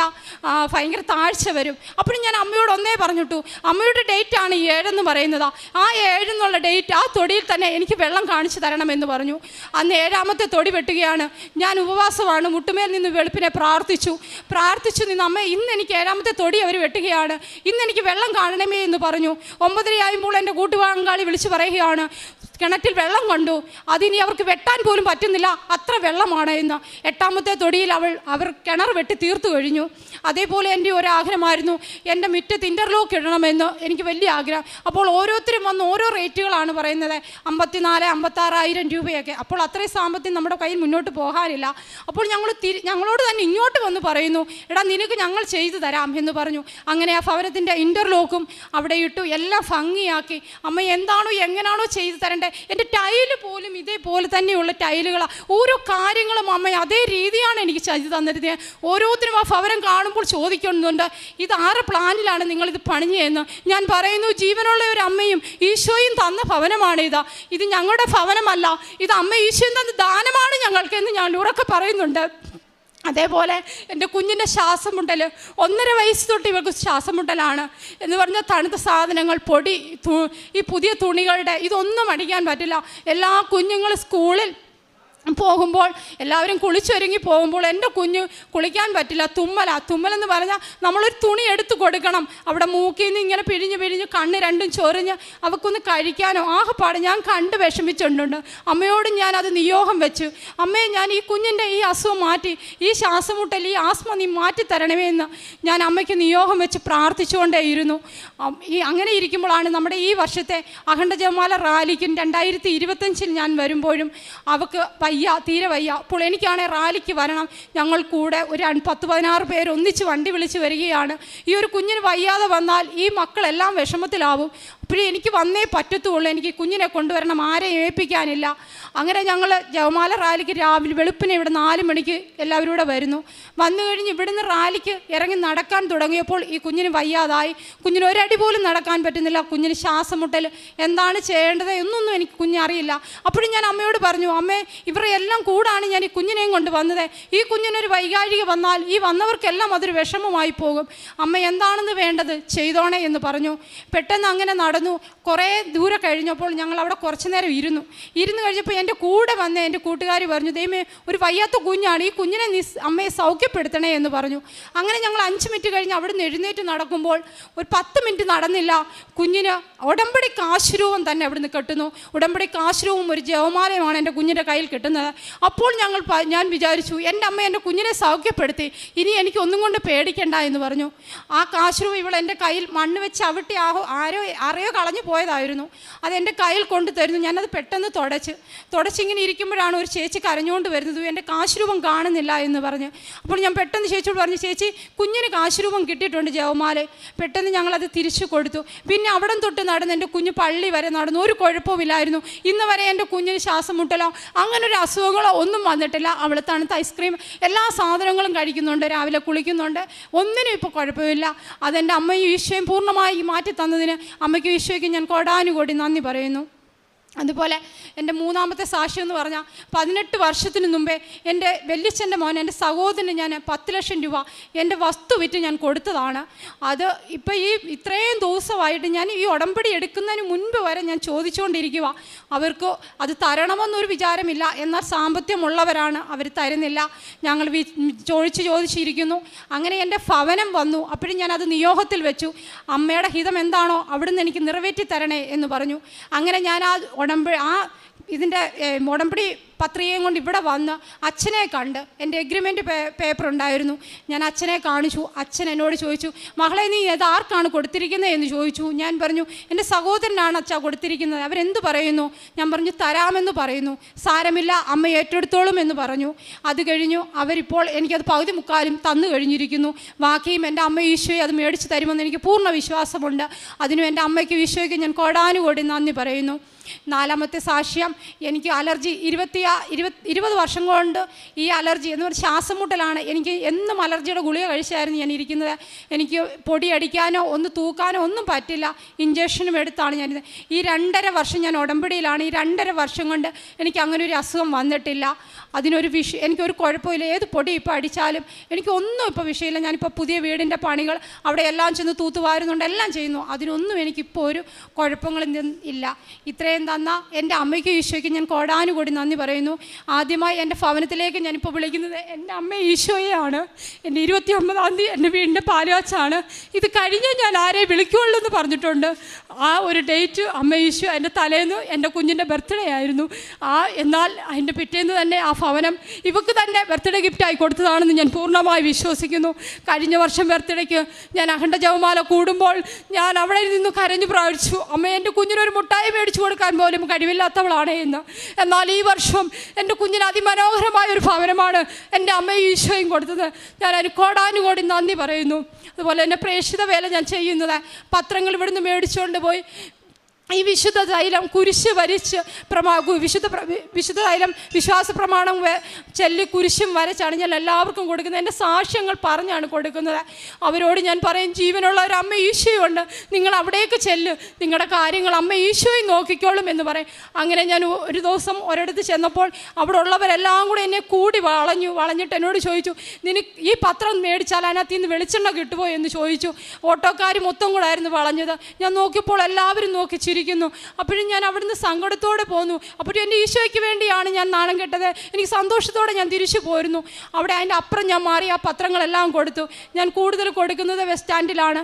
ഭയങ്കര താഴ്ച വരും. അപ്പോഴും ഞാൻ അമ്മയോട് ഒന്നേ പറഞ്ഞിട്ടു, അമ്മയുടെ ഡേറ്റാണ് 7 പറയുന്നത്, ആ 7 എന്നുള്ള ഡേറ്റ് ആ തൊടിയിൽ തന്നെ എനിക്ക് വെള്ളം കാണിച്ചു തരണമെന്ന് പറഞ്ഞു. അന്ന് 7ാമത്തെ തൊടി വെട്ടുകയാണ്. ഞാൻ ഉപവാസമാണ്, മുട്ടുമേൽ നിന്ന് വെളുപ്പിനെ പ്രാർത്ഥിച്ചു നിന്ന് അമ്മ ഇന്ന് എനിക്ക് 7ാമത്തെ തൊടി അവർ വെട്ടുകയാണ്, ഇന്ന് എനിക്ക് വെള്ളം കാണണമേ എന്ന് പറഞ്ഞു. 9:30 ആകുമ്പോൾ എൻ്റെ കൂട്ടുപങ്കാളി വിളിച്ചു പറയുകയാണ്, കിണറ്റിൽ വെള്ളം കണ്ടു, അതിനി അവർക്ക് വെട്ടാൻ പോലും പറ്റുന്നില്ല, അത്ര വെള്ളമാണ് എന്ന്. 8ാമത്തെ തൊടിയിൽ അവർ കിണർ വെട്ടി തീർത്തു കഴിഞ്ഞു. അതേപോലെ എൻ്റെ ഒരു ആഗ്രഹമായിരുന്നു, എൻ്റെ മുറ്റത്ത് ഇൻ്റർലോക്ക് ഇടണമെന്ന് എനിക്ക് വലിയ ആഗ്രഹം. അപ്പോൾ ഓരോരുത്തരും വന്ന് ഓരോ റേറ്റുകളാണ് പറയുന്നത്, 54,000-56,000 രൂപയൊക്കെ. അപ്പോൾ അത്രയും സാമ്പത്തികം നമ്മുടെ കയ്യിൽ മുന്നോട്ട് പോകാനില്ല. അപ്പോൾ ഞങ്ങളോട് തന്നെ ഇങ്ങോട്ട് വന്ന് പറയുന്നു, എടാ നിനക്ക് ഞങ്ങൾ ചെയ്തു തരാം എന്ന് പറഞ്ഞു. അങ്ങനെ ആ ഭവനത്തിൻ്റെ ഇൻ്റർലോക്കും അവിടെ ഇട്ടു, എല്ലാം ഭംഗിയാക്കി. അമ്മ എന്താണോ എങ്ങനെയാണോ ചെയ്തു തരേണ്ടത്, എൻ്റെ ടൈല് പോലും ഇതേപോലെ തന്നെയുള്ള ടൈലുകളാണ്. ഓരോ കാര്യങ്ങളും അമ്മ അതേ രീതിയാണ് എനിക്ക് ചെയ്തു തന്നിരുന്നത്. ഓരോരുത്തരും ആ ഭവനം കാണുമ്പോൾ ചോദിക്കുന്നുണ്ട്, ഇത് ആരുടെ പ്ലാനിലാണ് നിങ്ങളിത് പണിഞ്ഞതെന്ന്. ഞാൻ പറയുന്നു, ജീവനുള്ള ഒരു അമ്മയും ഈശോയും തന്ന ഭവനമാണ് ഇത് ഞങ്ങളുടെ ഭവനമല്ല, ഇത് അമ്മ ഈശോയും തന്ന ദാനമാണ് ഞങ്ങൾക്കെന്ന് ഞാൻ ഉറക്കെ പറയുന്നുണ്ട്. അതേപോലെ എൻ്റെ കുഞ്ഞിൻ്റെ ശ്വാസം മുട്ടൽ, 1.5 വയസ്സ് തൊട്ട് ഇവർക്ക് ശ്വാസം മുട്ടലാണ് എന്ന് പറഞ്ഞാൽ തണുത്ത സാധനങ്ങൾ, പൊടി, ഈ പുതിയ തുണികളുടെ ഇതൊന്നും അടിക്കാൻ പറ്റില്ല. എല്ലാ കുഞ്ഞുങ്ങളും സ്കൂളിൽ പോകുമ്പോൾ എല്ലാവരും കുളിച്ചൊരുങ്ങി പോകുമ്പോൾ എൻ്റെ കുഞ്ഞ് കുളിക്കാൻ പറ്റില്ല, തുമ്മലെന്ന് പറഞ്ഞാൽ നമ്മളൊരു തുണി എടുത്ത് കൊടുക്കണം. അവിടെ മൂക്കിൽ നിന്ന് ഇങ്ങനെ പിഴിഞ്ഞ് കണ്ണ് രണ്ടും ചൊറിഞ്ഞ് അവൾക്കൊന്ന് കഴിക്കാനോ ആകെപ്പാട് ഞാൻ കണ്ട് വിഷമിച്ചിട്ടുണ്ട്. അമ്മയോട് ഞാൻ അത് നിയോഗം വെച്ചു, അമ്മയെ ഞാൻ ഈ കുഞ്ഞിൻ്റെ ഈ അസുഖം മാറ്റി, ഈ ശ്വാസമുട്ടൽ, ഈ ആസ്മ നീ മാറ്റി തരണമേ എന്ന് ഞാൻ അമ്മയ്ക്ക് നിയോഗം വെച്ച് പ്രാർത്ഥിച്ചുകൊണ്ടേയിരുന്നു. അങ്ങനെ ഇരിക്കുമ്പോഴാണ് നമ്മുടെ ഈ വർഷത്തെ അഖണ്ഡ ജപമാല റാലിക്കും 2025 ഞാൻ വരുമ്പോഴും അവൾക്ക് തീരെ വയ്യ. അപ്പോൾ എനിക്കാണെങ്കിൽ റാലിക്ക് വരണം, ഞങ്ങൾ കൂടെ ഒരു 10-16 പേര് ഒന്നിച്ച് വണ്ടി വിളിച്ച് വരികയാണ്. ഈ ഒരു കുഞ്ഞിന് വയ്യാതെ വന്നാൽ ഈ മക്കളെല്ലാം വിഷമത്തിലാവും. അപ്പോഴേ എനിക്ക് വന്നേ പറ്റത്തുള്ളൂ, എനിക്ക് കുഞ്ഞിനെ കൊണ്ടുവരണം, ആരെയും ഏൽപ്പിക്കാനില്ല. അങ്ങനെ ഞങ്ങൾ ജപമാല റാലിക്ക് രാവിലെ വെളുപ്പിനെ ഇവിടെ 4 മണിക്ക് എല്ലാവരും കൂടെ വരുന്നു. വന്നു കഴിഞ്ഞ് ഇവിടുന്ന് റാലിക്ക് ഇറങ്ങി നടക്കാൻ തുടങ്ങിയപ്പോൾ ഈ കുഞ്ഞിന് വയ്യാതായി. കുഞ്ഞിന് ഒരടി പോലും നടക്കാൻ പറ്റുന്നില്ല, കുഞ്ഞിന് ശ്വാസം മുട്ടൽ, എന്താണ് ചെയ്യേണ്ടത് എന്നൊന്നും എനിക്ക് കുഞ്ഞറിയില്ല. അപ്പോഴും ഞാൻ അമ്മയോട് പറഞ്ഞു, അമ്മേ ഇവരെ എല്ലാം കൂടാണ് ഞാൻ ഈ കുഞ്ഞിനെയും കൊണ്ട് വന്നത്, ഈ കുഞ്ഞിനൊരു വൈകാരിക വന്നാൽ ഈ വന്നവർക്കെല്ലാം അതൊരു വിഷമമായി പോകും, അമ്മ എന്താണെന്ന് വേണ്ടത് ചെയ്തോണേ എന്ന് പറഞ്ഞു. പെട്ടെന്ന് അങ്ങനെ നടന്നു. കുറേ ദൂരെ കഴിഞ്ഞപ്പോൾ ഞങ്ങൾ അവിടെ കുറച്ച് നേരം ഇരുന്നു കഴിഞ്ഞപ്പോൾ എൻ്റെ കൂടെ വന്ന എൻ്റെ കൂട്ടുകാർ പറഞ്ഞു, ദൈവമേ ഒരു വയ്യാത്ത കുഞ്ഞാണ്, ഈ കുഞ്ഞിനെ അമ്മയെ സൗഖ്യപ്പെടുത്തണേ എന്ന് പറഞ്ഞു. അങ്ങനെ ഞങ്ങൾ 5 മിനിറ്റ് കഴിഞ്ഞ് അവിടെ നിന്ന് എഴുന്നേറ്റ് നടക്കുമ്പോൾ ഒരു 10 മിനിറ്റ് നടന്നില്ല, കുഞ്ഞിന് ഉടമ്പടി കാശുരൂപം തന്നെ അവിടെ നിന്ന് കെട്ടുന്നു. ഉടമ്പടി കാശുരൂപം ഒരു ജപമാലയുമാണ് എൻ്റെ കുഞ്ഞിൻ്റെ കയ്യിൽ കിട്ടുന്നത്. അപ്പോൾ ഞാൻ വിചാരിച്ചു, എൻ്റെ അമ്മ എൻ്റെ കുഞ്ഞിനെ സൗഖ്യപ്പെടുത്തി, ഇനി എനിക്ക് ഒന്നും കൊണ്ട് പേടിക്കണ്ട എന്ന് പറഞ്ഞു. ആ കാശുരൂപം ഇവൾ എൻ്റെ കയ്യിൽ മണ്ണ് വെച്ച് അവിട്ടി ആരെയോ കളഞ്ഞു പോയതായിരുന്നു, അതെൻ്റെ കയ്യിൽ കൊണ്ടു തരുന്നു. ഞാനത് പെട്ടെന്ന് തുടച്ചിങ്ങനെ ഇരിക്കുമ്പോഴാണ് ഒരു ചേച്ചി കരഞ്ഞുകൊണ്ട് വരുന്നത്, എൻ്റെ കാശുരൂപം കാണുന്നില്ല എന്ന് പറഞ്ഞ്. അപ്പോൾ ഞാൻ പെട്ടെന്ന് ചേച്ചിയോട് പറഞ്ഞു, ചേച്ചി കുഞ്ഞിന് കാശുരൂപം കിട്ടിയിട്ടുണ്ട് ജപമാല. പെട്ടെന്ന് ഞങ്ങളത് തിരിച്ചു കൊടുത്തു. പിന്നെ അവിടെ തൊട്ട് നടന്ന് എൻ്റെ കുഞ്ഞ് പള്ളി വരെ നടന്നു, ഒരു കുഴപ്പമില്ലായിരുന്നു. ഇന്ന് വരെ എൻ്റെ കുഞ്ഞിന് ശ്വാസം മുട്ടലോ അങ്ങനൊരു അസുഖങ്ങളോ ഒന്നും വന്നിട്ടില്ല. അവൾ തണുത്ത ഐസ്ക്രീം എല്ലാ സാധനങ്ങളും കഴിക്കുന്നുണ്ട്, രാവിലെ കുളിക്കുന്നുണ്ട്, ഒന്നിനും ഇപ്പോൾ കുഴപ്പമില്ല. അതെൻ്റെ അമ്മയും ഈശോയും പൂർണ്ണമായി മാറ്റി തന്നതിന് അമ്മയ്ക്കും ഈശോയ്ക്കും ഞാൻ കോടാനുകോടി നന്ദി പറയുന്നു. അതുപോലെ എൻ്റെ 3ാമത്തെ സാക്ഷ്യം എന്ന് പറഞ്ഞാൽ 18 വർഷത്തിന് മുമ്പേ എൻ്റെ വല്യച്ഛൻ്റെ മോൻ, എൻ്റെ സഹോദരന് ഞാൻ 10 ലക്ഷം രൂപ എൻ്റെ വസ്തു വിറ്റ് ഞാൻ കൊടുത്തതാണ്. അത് ഇപ്പോൾ ഇത്രയും ദിവസമായിട്ട് ഞാൻ ഈ ഉടമ്പടി എടുക്കുന്നതിന് മുൻപ് വരെ ഞാൻ ചോദിച്ചുകൊണ്ടിരിക്കുക. അവർക്ക് അത് തരണമെന്നൊരു വിചാരമില്ല, എന്നാൽ സാമ്പത്തികമുള്ളവരാണ്, അവർ തരുന്നില്ല. ഞങ്ങൾ ചോദിച്ചിരിക്കുന്നു. അങ്ങനെ എൻ്റെ ഭവനം വന്നു. അപ്പോഴും ഞാനത് നിയോഗത്തിൽ വെച്ചു, അമ്മയുടെ ഹിതം എന്താണോ അവിടുന്ന് എനിക്ക് നിറവേറ്റി തരണേ എന്ന് പറഞ്ഞു. അങ്ങനെ ഞാൻ ഇതിൻ്റെ ഉടമ്പടി പത്രികയും കൊണ്ട് ഇവിടെ വന്ന് അച്ഛനെ കണ്ട് എൻ്റെ എഗ്രിമെൻറ്റ് പേപ്പർ ഉണ്ടായിരുന്നു. ഞാൻ അച്ഛനെ കാണിച്ചു. അച്ഛൻ എന്നോട് ചോദിച്ചു, മകളെ നീ ഇത് ആർക്കാണ് കൊടുത്തിരിക്കുന്നത് എന്ന് ചോദിച്ചു. ഞാൻ പറഞ്ഞു, എൻ്റെ സഹോദരനാണ് അച്ഛാ കൊടുത്തിരിക്കുന്നത്. അവരെന്ത് പറയുന്നു? ഞാൻ പറഞ്ഞു, തരാമെന്ന് പറയുന്നു. സാരമില്ല, അമ്മ ഏറ്റെടുത്തോളും എന്ന് പറഞ്ഞു. അത് കഴിഞ്ഞു അവരിപ്പോൾ എനിക്കത് പകുതി മുക്കാലും തന്നു കഴിഞ്ഞിരിക്കുന്നു. ബാക്കിയും എൻ്റെ അമ്മ ഈശോയെ അത് മേടിച്ച് തരുമെന്ന് എനിക്ക് പൂർണ്ണ വിശ്വാസമുണ്ട്. അതിനും എൻ്റെ അമ്മയ്ക്ക് ഈശോയ്ക്ക് ഞാൻ കോടാനുകോടി നന്ദി പറയുന്നു. നാലാമത്തെ സാക്ഷ്യം, എനിക്ക് അലർജി 20 വർഷം കൊണ്ട് ഈ അലർജി എന്ന് പറഞ്ഞാൽ ശ്വാസം മുട്ടലാണ്. എനിക്ക് എന്നും അലർജിയുടെ ഗുളിക കഴിച്ചായിരുന്നു ഞാൻ ഇരിക്കുന്നത്. എനിക്ക് പൊടിയടിക്കാനോ ഒന്ന് തൂക്കാനോ ഒന്നും പറ്റില്ല. ഇഞ്ചക്ഷനും എടുത്താണ് ഞാനിത്. ഈ 2.5 വർഷം ഞാൻ ഉടമ്പടിയിലാണ്. ഈ 2.5 വർഷം കൊണ്ട് എനിക്ക് അങ്ങനെ ഒരു അസുഖം വന്നിട്ടില്ല. അതിനൊരു എനിക്കൊരു കുഴപ്പമില്ല. ഏത് പൊടി ഇപ്പോൾ അടിച്ചാലും എനിക്കൊന്നും ഇപ്പോൾ വിഷയമില്ല. ഞാനിപ്പോൾ പുതിയ വീടിൻ്റെ പണികൾ അവിടെ എല്ലാം ചെന്ന് തൂത്തുവാരുന്നുണ്ട്, എല്ലാം ചെയ്യുന്നു. അതിനൊന്നും എനിക്കിപ്പോൾ ഒരു കുഴപ്പങ്ങളും ഇല്ല. ഇത്രയും തന്ന എൻ്റെ അമ്മയ്ക്കും ഈശോയ്ക്കും ഞാൻ കോടാനുകൂടി നന്ദി പറയുന്നു. ആദ്യമായി എൻ്റെ ഭവനത്തിലേക്ക് ഞാനിപ്പോൾ വിളിക്കുന്നത് എൻ്റെ അമ്മ ഈശോയെയാണ്. എൻ്റെ 29-ാം തീയതി എൻ്റെ വീടിൻ്റെ പാലുകാച്ചാണ്. ഇത് കഴിഞ്ഞ് ഞാൻ ആരെ വിളിക്കുള്ളൂ എന്ന് പറഞ്ഞിട്ടുണ്ട്. ആ ഒരു ഡേറ്റ് അമ്മ ഈശോ എൻ്റെ തലേന്ന് എൻ്റെ കുഞ്ഞിൻ്റെ ബർത്ത്ഡേ ആയിരുന്നു. എന്നാൽ അതിൻ്റെ പിറ്റേന്ന് തന്നെ ആ ഭവനം ഇവക്ക് തന്നെ ബർത്ത്ഡേ ഗിഫ്റ്റായി കൊടുത്തതാണെന്ന് ഞാൻ പൂർണ്ണമായി വിശ്വസിക്കുന്നു. കഴിഞ്ഞ വർഷം ബർത്ത്ഡേക്ക് ഞാൻ അഖണ്ഡ ജപമാല കൂടുമ്പോൾ ഞാൻ അവിടെ നിന്ന് കരഞ്ഞു പ്രാർത്ഥിച്ചു, അമ്മ എൻ്റെ കുഞ്ഞിനൊരു മുട്ടായി മേടിച്ചു കൊടുക്കാൻ പോലും കഴിവില്ലാത്തവളാണ് എന്ന്. എന്നാൽ ഈ വർഷം എൻ്റെ കുഞ്ഞിന് അതിമനോഹരമായ ഒരു ഭവനമാണ് എൻ്റെ അമ്മ ഈശോയും കൊടുത്തത്. ഞാൻ അതിന് കോടാനുകോടി നന്ദി പറയുന്നു. അതുപോലെ തന്നെ പ്രേക്ഷിത വേല ഞാൻ ചെയ്യുന്നത്, പത്രങ്ങൾ ഇവിടുന്ന് മേടിച്ചുകൊണ്ട് പോയി ഈ വിശുദ്ധ തൈലം കുരിശ് വരച്ച് വിശുദ്ധ തൈലം വിശ്വാസ പ്രമാണം ചൊല്ലി കുരിശും വരച്ചാണ് ഞാൻ എല്ലാവർക്കും കൊടുക്കുന്നത്. എൻ്റെ സാക്ഷ്യങ്ങൾ പറഞ്ഞാണ് കൊടുക്കുന്നത്. അവരോട് ഞാൻ പറയും, ജീവനുള്ള ഒരു അമ്മ ഈശോയുണ്ട്, നിങ്ങൾ അവിടേക്ക് ചെല്ല്, നിങ്ങളുടെ കാര്യങ്ങൾ അമ്മ ഈശോയും നോക്കിക്കോളും എന്ന് പറയും. അങ്ങനെ ഞാൻ ഒരു ദിവസം ഒരിടത്ത് ചെന്നപ്പോൾ അവിടെ ഉള്ളവരെല്ലാം കൂടെ എന്നെ കൂടി വളഞ്ഞിട്ട് എന്നോട് ചോദിച്ചു, നിനക്ക് ഈ പത്രം മേടിച്ചാൽ അതിനകത്ത് നിന്ന് വെളിച്ചെണ്ണ കിട്ടുമോ എന്ന് ചോദിച്ചു. ഓട്ടോക്കാർ മൊത്തം കൂടെ ആയിരുന്നു വളഞ്ഞത്. ഞാൻ നോക്കിയപ്പോൾ എല്ലാവരും നോക്കി ചിരിക്കുന്നു. അപ്പോഴും ഞാൻ അവിടുന്ന് സങ്കടത്തോടെ പോന്നു. അപ്പോഴും എൻ്റെ ഈശോയ്ക്ക് വേണ്ടിയാണ് ഞാൻ നാണം കെട്ടത്. എനിക്ക് സന്തോഷത്തോടെ ഞാൻ തിരിച്ചു പോരുന്നു. അവിടെ അതിൻ്റെ അപ്പുറം ഞാൻ മാറി ആ പത്രങ്ങളെല്ലാം കൊടുത്തു. ഞാൻ കൂടുതൽ കൊടുക്കുന്നത് ബസ് സ്റ്റാൻഡിലാണ്,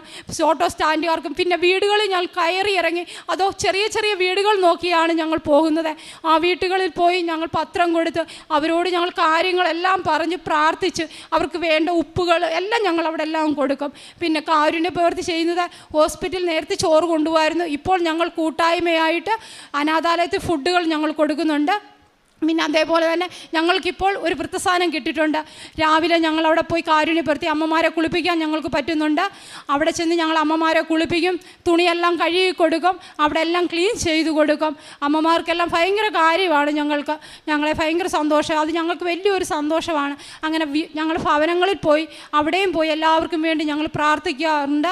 ഓട്ടോ സ്റ്റാൻഡുകാർക്കും. പിന്നെ വീടുകളിൽ ഞാൻ കയറി ഇറങ്ങി, അതോ ചെറിയ ചെറിയ വീടുകൾ നോക്കിയാണ് ഞങ്ങൾ പോകുന്നത്. ആ വീട്ടുകളിൽ പോയി ഞങ്ങൾ പത്രം കൊടുത്ത് അവരോട് ഞങ്ങൾ കാര്യങ്ങളെല്ലാം പറഞ്ഞ് പ്രാർത്ഥിച്ച് അവർക്ക് വേണ്ട ഉപ്പുകൾ എല്ലാം ഞങ്ങൾ അവിടെ എല്ലാം കൊടുക്കും. പിന്നെ കാരുണ്യ പ്രവൃത്തി ചെയ്യുന്നത്, ഹോസ്പിറ്റലിൽ നേരത്തെ ചോറ് കൊണ്ടുപോകായിരുന്നു. ഇപ്പോൾ ഞങ്ങൾ കൂട്ടായ്മയായിട്ട് അനാഥാലയത്തിൽ ഫുഡുകൾ ഞങ്ങൾ കൊടുക്കുന്നുണ്ട്. പിന്നെ അതേപോലെ തന്നെ ഞങ്ങൾക്കിപ്പോൾ ഒരു വൃത്തസാനം കിട്ടിയിട്ടുണ്ട്. രാവിലെ ഞങ്ങളവിടെ പോയി കാരുണ്യപ്പെടുത്തി അമ്മമാരെ കുളിപ്പിക്കാൻ ഞങ്ങൾക്ക് പറ്റുന്നുണ്ട്. അവിടെ ചെന്ന് ഞങ്ങൾ അമ്മമാരെ കുളിപ്പിക്കും, തുണിയെല്ലാം കഴുകി കൊടുക്കും, അവിടെ എല്ലാം ക്ലീൻ ചെയ്ത് കൊടുക്കും. അമ്മമാർക്കെല്ലാം ഭയങ്കര കാര്യമാണ് ഞങ്ങളെ ഭയങ്കര സന്തോഷം. അത് ഞങ്ങൾക്ക് വലിയൊരു സന്തോഷമാണ്. അങ്ങനെ ഞങ്ങൾ ഭവനങ്ങളിൽ പോയി അവിടെയും പോയി എല്ലാവർക്കും വേണ്ടി ഞങ്ങൾ പ്രാർത്ഥിക്കാറുണ്ട്.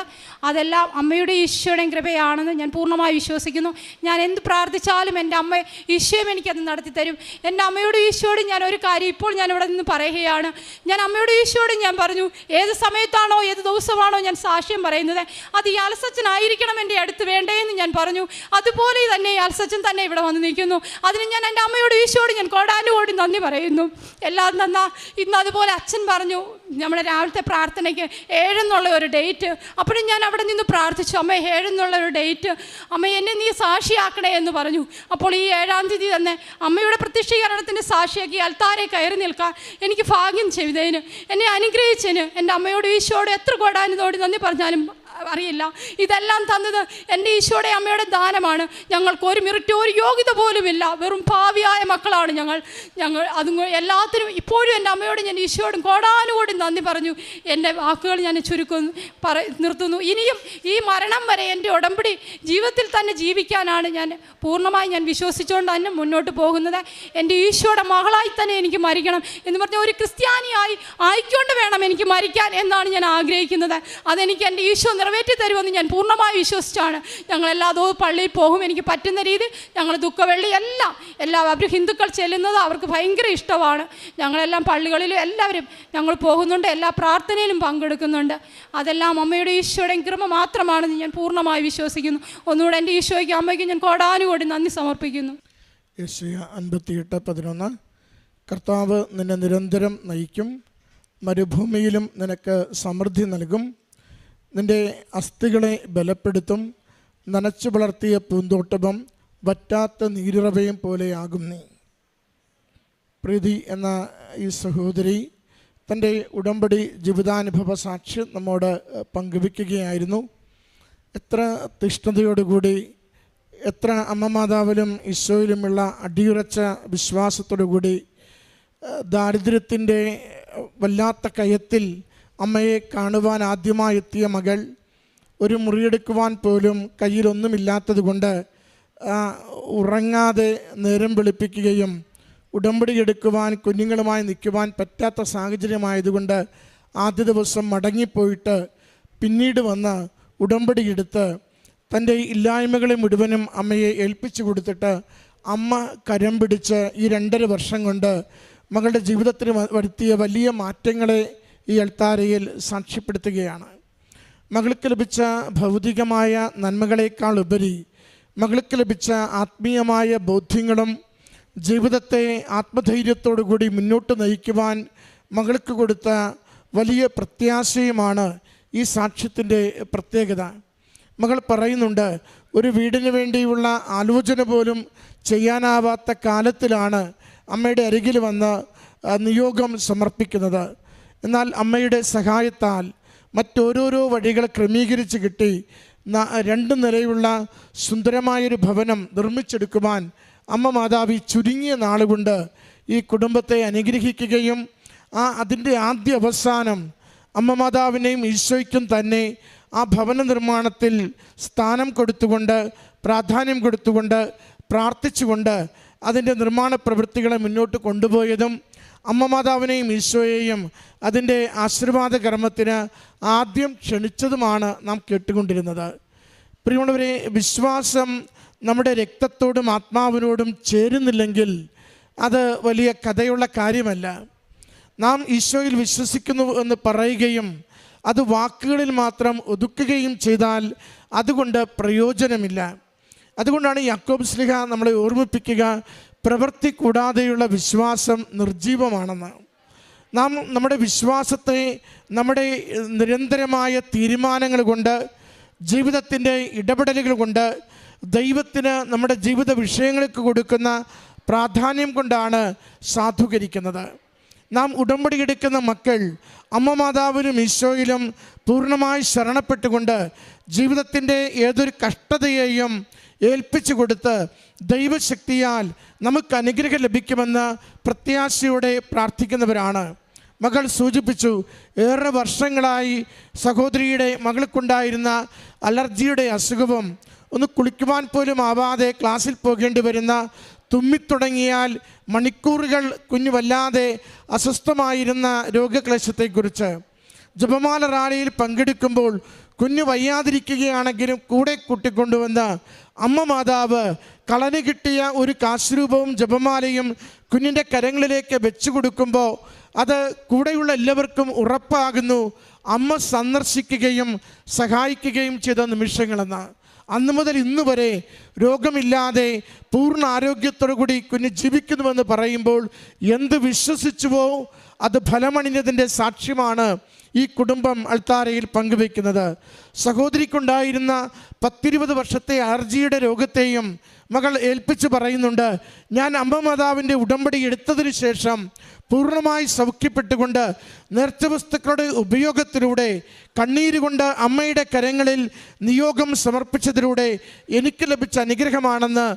അതെല്ലാം അമ്മയുടെ ഈശോയുടെയും കൃപയാണെന്ന് ഞാൻ പൂർണ്ണമായി വിശ്വസിക്കുന്നു. ഞാൻ എന്ത് പ്രാർത്ഥിച്ചാലും എൻ്റെ അമ്മ ഈശോയും എനിക്കത് നടത്തിത്തരും. എൻ്റെ അമ്മയോട് ഈശോയോട് ഞാൻ ഒരു കാര്യം ഇപ്പോൾ ഞാൻ ഇവിടെ നിന്ന് പറയുകയാണ്. ഞാൻ അമ്മയോട് ഈശോയോട് ഞാൻ പറഞ്ഞു, ഏത് സമയത്താണോ ഏത് ദിവസമാണോ ഞാൻ സാക്ഷ്യം പറയുന്നത്, അത് ഈ അൽസച്ചനായിരിക്കണം എൻ്റെ അടുത്ത് വേണ്ടേന്ന് ഞാൻ പറഞ്ഞു. അതുപോലെ തന്നെ ഈ അൽസച്ചൻ തന്നെ ഇവിടെ വന്ന് നിൽക്കുന്നു. അതിന് ഞാൻ എൻ്റെ അമ്മയോട് ഈശോയോട് ഞാൻ കോടാനുകോടി നന്ദി പറയുന്നു. എല്ലാം നന്നാ. ഇന്ന് അതുപോലെ അച്ഛൻ പറഞ്ഞു, നമ്മുടെ രാവിലത്തെ പ്രാർത്ഥനയ്ക്ക് 7 എന്നുള്ള ഒരു ഡേറ്റ്. അപ്പോഴും ഞാൻ അവിടെ നിന്ന് പ്രാർത്ഥിച്ചു, അമ്മ 7 എന്നുള്ള ഒരു ഡേറ്റ്, അമ്മ എന്നെ നീ സാക്ഷിയാക്കണേ എന്ന് പറഞ്ഞു. അപ്പോൾ ഈ 7-ാം തീയതി തന്നെ അമ്മയുടെ പ്രത്യക്ഷീകരണത്തിൻ്റെ സാക്ഷിയാക്കി അൽത്താരെ കയറി നിൽക്കാൻ എനിക്ക് ഭാഗ്യം ചെയ്തതിന്, എന്നെ അനുഗ്രഹിച്ചതിന് എൻ്റെ അമ്മയോട് ഈശോയോട് എത്ര കോടാനുകോടി നന്ദി പറഞ്ഞാലും അറിയില്ല. ഇതെല്ലാം തന്നത് എൻ്റെ ഈശോയുടെ അമ്മയുടെ ദാനമാണ്. ഞങ്ങൾക്ക് ഒരു മിനിറ്റ് ഒരു യോഗ്യത പോലുമില്ല, വെറും ഭാവിയായ മക്കളാണ് ഞങ്ങൾ. അതും എല്ലാത്തിനും ഇപ്പോഴും എൻ്റെ അമ്മയോട് ഞാൻ ഈശോയോടും കോടാനുകോടി നന്ദി പറഞ്ഞു. എൻ്റെ വാക്കുകൾ ഞാൻ നിർത്തുന്നു. ഇനിയും ഈ മരണം വരെ എൻ്റെ ഉടമ്പടി ജീവിതത്തിൽ തന്നെ ജീവിക്കാനാണ് ഞാൻ പൂർണ്ണമായി ഞാൻ വിശ്വസിച്ചുകൊണ്ട് തന്നെ മുന്നോട്ട് പോകുന്നത്. എൻ്റെ ഈശോയുടെ മകളായി തന്നെ എനിക്ക് മരിക്കണം എന്ന് പറഞ്ഞ ഒരു ക്രിസ്ത്യാനിയായി ആയിക്കൊണ്ട് വേണം എനിക്ക് മരിക്കാൻ എന്നാണ് ഞാൻ ആഗ്രഹിക്കുന്നത്. അതെനിക്ക് എൻ്റെ ഈശോ നിറവേറ്റി തരുമെന്ന് ഞാൻ പൂർണ്ണമായി വിശ്വസിച്ചാണ്. ഞങ്ങളെല്ലാ ദിവസവും പള്ളിയിൽ പോകും. എനിക്ക് പറ്റുന്ന രീതി ഞങ്ങൾ ദുഃഖവെള്ളി എല്ലാം അവർ ഹിന്ദുക്കൾ ചെല്ലുന്നത് അവർക്ക് ഭയങ്കര ഇഷ്ടമാണ്. ഞങ്ങളെല്ലാം പള്ളികളിലും എല്ലാവരും ഞങ്ങൾ പോകുന്നുണ്ട്, എല്ലാ പ്രാർത്ഥനയിലും പങ്കെടുക്കുന്നുണ്ട്. അതെല്ലാം അമ്മയുടെ ഈശോയുടെയും കൃപ മാത്രമാണെന്ന് ഞാൻ പൂർണ്ണമായി വിശ്വസിക്കുന്നു. ഒന്നുകൂടെ എൻ്റെ ഈശോയ്ക്ക് അമ്മയ്ക്ക് ഞാൻ കോടാനുകോടി നന്ദി സമർപ്പിക്കുന്നു. യെശയ്യാ 58:11 കർത്താവ് നിന്നെ നിരന്തരം നയിക്കും, മരുഭൂമിയിലും നിനക്ക് സമൃദ്ധി നൽകും, നിൻ്റെ അസ്ഥികളെ ബലപ്പെടുത്തും, നനച്ചു വളർത്തിയ പൂന്തോട്ടവും വറ്റാത്ത നീരുറവയും പോലെയാകും നീ. പ്രീതി എന്ന ഈ സഹോദരി തൻ്റെ ഉടമ്പടി ജീവിതാനുഭവ സാക്ഷ്യം നമ്മോട് പങ്കുവയ്ക്കുകയായിരുന്നു. എത്ര തീഷ്ണതയോടുകൂടി, എത്ര അമ്മ മാതാവിലും ഈശോയിലുമുള്ള അടിയുറച്ച വിശ്വാസത്തോടുകൂടി ദാരിദ്ര്യത്തിൻ്റെ വല്ലാത്ത കയത്തിൽ അമ്മയെ കാണുവാൻ ആദ്യമായി എത്തിയ മകൾ ഒരു മുറിയെടുക്കുവാൻ പോലും കയ്യിലൊന്നുമില്ലാത്തത് കൊണ്ട് ഉറങ്ങാതെ നേരം വെളുപ്പിക്കുകയും ഉടമ്പടി എടുക്കുവാൻ കുഞ്ഞുങ്ങളുമായി നിൽക്കുവാൻ പറ്റാത്ത സാഹചര്യമായതുകൊണ്ട് ആദ്യ ദിവസം മടങ്ങിപ്പോയിട്ട് പിന്നീട് വന്ന് ഉടമ്പടി എടുത്ത് തൻ്റെ ഇല്ലായ്മകളെ മുഴുവനും അമ്മയെ ഏൽപ്പിച്ചു കൊടുത്തിട്ട് അമ്മ കരം പിടിച്ച് ഈ 2.5 വർഷം കൊണ്ട് മകളുടെ ജീവിതത്തിൽ വരുത്തിയ വലിയ മാറ്റങ്ങളെ ഈ അൾത്താരയിൽ സാക്ഷ്യപ്പെടുത്തുകയാണ്. മകൾക്ക് ലഭിച്ച ഭൗതികമായ നന്മകളേക്കാൾ ഉപരി മകൾക്ക് ലഭിച്ച ആത്മീയമായ ബോധ്യങ്ങളും ജീവിതത്തെ ആത്മധൈര്യത്തോടുകൂടി മുന്നോട്ട് നയിക്കുവാൻ മകൾക്ക് കൊടുത്ത വലിയ പ്രത്യാശയുമാണ് ഈ സാക്ഷ്യത്തിൻ്റെ പ്രത്യേകത. മകൾ പറയുന്നുണ്ട്, ഒരു വീടിന് വേണ്ടിയുള്ള ആലോചന പോലും ചെയ്യാനാവാത്ത കാലത്തിലാണ് അമ്മയുടെ അരികിൽ വന്ന് നിയോഗം സമർപ്പിക്കുന്നത്. എന്നാൽ അമ്മയുടെ സഹായത്താൽ മറ്റോരോരോ വഴികൾ ക്രമീകരിച്ച് കിട്ടി 2 നിലയുള്ള സുന്ദരമായൊരു ഭവനം നിർമ്മിച്ചെടുക്കുവാൻ അമ്മ മാതാവ് ചുരുങ്ങിയ നാളുകൊണ്ട് ഈ കുടുംബത്തെ അനുഗ്രഹിക്കുകയും അതിൻ്റെ ആദ്യ അവസാനം അമ്മ മാതാവിനെയും ഈശോയ്ക്കും തന്നെ ആ ഭവന നിർമ്മാണത്തിൽ സ്ഥാനം കൊടുത്തുകൊണ്ട്, പ്രാധാന്യം കൊടുത്തുകൊണ്ട്, പ്രാർത്ഥിച്ചുകൊണ്ട് അതിൻ്റെ നിർമ്മാണ പ്രവൃത്തികളെ മുന്നോട്ട് കൊണ്ടുപോയതും അമ്മ മാതാവിനെയും ഈശോയെയും അതിൻ്റെ ആശീർവാദ കർമ്മത്തിന് ആദ്യം ക്ഷണിച്ചതുമാണ് നാം കേട്ടുകൊണ്ടിരുന്നത്. പ്രിയമുള്ളവരെ, വിശ്വാസം നമ്മുടെ രക്തത്തോടും ആത്മാവിനോടും ചേരുന്നില്ലെങ്കിൽ അത് വലിയ കഥയുള്ള കാര്യമല്ല. നാം ഈശോയിൽ വിശ്വസിക്കുന്നു എന്ന് പറയുകയും അത് വാക്കുകളിൽ മാത്രം ഒതുക്കുകയും ചെയ്താൽ അതുകൊണ്ട് പ്രയോജനമില്ല. അതുകൊണ്ടാണ് യാക്കോബ് ശ്ലീഹ നമ്മളെ ഓർമ്മിപ്പിക്കുക, പ്രവൃത്തി കൂടാതെയുള്ള വിശ്വാസം നിർജീവമാണെന്ന്. നാം നമ്മുടെ വിശ്വാസത്തെ നമ്മുടെ നിരന്തരമായ തീരുമാനങ്ങൾ കൊണ്ട്, ജീവിതത്തിൻ്റെ ഇടപെടലുകൾ കൊണ്ട്, ദൈവത്തിന് നമ്മുടെ ജീവിത വിഷയങ്ങൾക്ക് കൊടുക്കുന്ന പ്രാധാന്യം കൊണ്ടാണ് സാധൂകരിക്കുന്നത്. നാം ഉടമ്പടി എടുക്കുന്ന മക്കൾ അമ്മ മാതാവിനും ഈശോയിലും പൂർണ്ണമായി ശരണപ്പെട്ടുകൊണ്ട് ജീവിതത്തിൻ്റെ ഏതൊരു കഷ്ടതയെയും ഏൽപ്പിച്ചു കൊടുത്ത് ദൈവശക്തിയാൽ നമുക്ക് അനുഗ്രഹം ലഭിക്കുമെന്ന് പ്രത്യാശയോടെ പ്രാർത്ഥിക്കുന്നവരാണ്. മകൾ സൂചിപ്പിച്ചു, ഏറെ വർഷങ്ങളായി സഹോദരിയുടെ മകൾക്കുണ്ടായിരുന്ന അലർജിയുടെ അസുഖവും ഒന്ന് കുളിക്കുവാൻ പോലും ആവാതെ ക്ലാസ്സിൽ പോകേണ്ടി വരുന്ന, തുമ്മിത്തുടങ്ങിയാൽ മണിക്കൂറുകൾ കുഞ്ഞു വല്ലാതെ അസ്വസ്ഥമായിരുന്ന രോഗക്ലേശത്തെക്കുറിച്ച്, ജപമാല റാലിയിൽ പങ്കെടുക്കുമ്പോൾ കുഞ്ഞു വയ്യാതിരിക്കുകയാണെങ്കിലും കൂടെ കൂട്ടിക്കൊണ്ടുവന്ന് അമ്മ മാതാവ് കളന് കിട്ടിയ ഒരു കാശുരൂപവും ജപമാലയും കുഞ്ഞിൻ്റെ കരങ്ങളിലേക്ക് വെച്ചു കൊടുക്കുമ്പോൾ അത് കൂടെയുള്ള എല്ലാവർക്കും ഉറപ്പാകുന്നു അമ്മ സന്ദർശിക്കുകയും സഹായിക്കുകയും ചെയ്ത നിമിഷങ്ങളെന്ന്. അന്ന് മുതൽ ഇന്ന് വരെ രോഗമില്ലാതെ പൂർണ്ണ ആരോഗ്യത്തോടു കൂടി കുഞ്ഞ് ജീവിക്കുന്നുവെന്ന് പറയുമ്പോൾ എന്ത് വിശ്വസിച്ചുവോ അത് ഫലമണിഞ്ഞതിൻ്റെ സാക്ഷ്യമാണ് ഈ കുടുംബം അൾത്താരയിൽ പങ്കുവയ്ക്കുന്നത്. സഹോദരിക്കുണ്ടായിരുന്ന 10-20 വർഷത്തെ അലർജിയുടെ രോഗത്തെയും മകൾ ഏൽപ്പിച്ച് പറയുന്നുണ്ട്, ഞാൻ അമ്മ മാതാവിൻ്റെ ഉടമ്പടി എടുത്തതിന് ശേഷം പൂർണ്ണമായി സൗഖ്യപ്പെട്ടുകൊണ്ട് നേർച്ച വസ്തുക്കളുടെ ഉപയോഗത്തിലൂടെ കണ്ണീരുകൊണ്ട് അമ്മയുടെ കരങ്ങളിൽ നിയോഗം സമർപ്പിച്ചതിലൂടെ എനിക്ക് ലഭിച്ച അനുഗ്രഹമാണെന്ന്